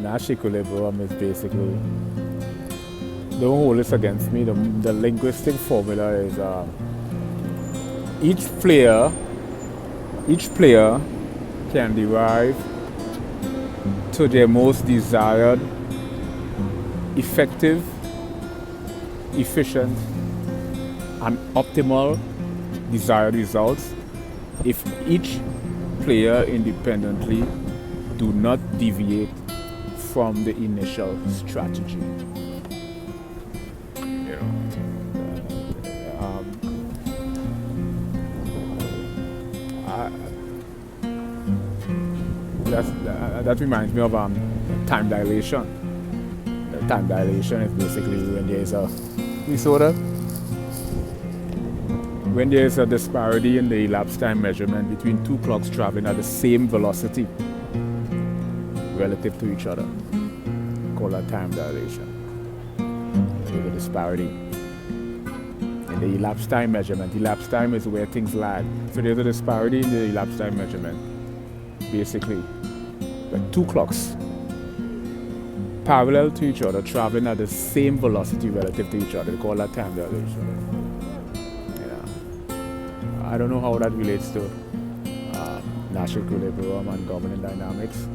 Nash equilibrium is basically, don't hold this against me, the linguistic formula is each player can derive to their most desired, effective, efficient, and optimal desired results if each player independently do not deviate from the initial strategy. That reminds me of time dilation. Time dilation is basically when there is a disorder, when there is a disparity in the elapsed time measurement between two clocks traveling at the same velocity relative to each other. Call that time dilation. There's a disparity in the elapsed time measurement. Elapsed time is where things lag. So there's a disparity in the elapsed time measurement. Basically, like two clocks parallel to each other traveling at the same velocity relative to each other. They call that time dilation. I don't know how that relates to Nash equilibrium and governing dynamics.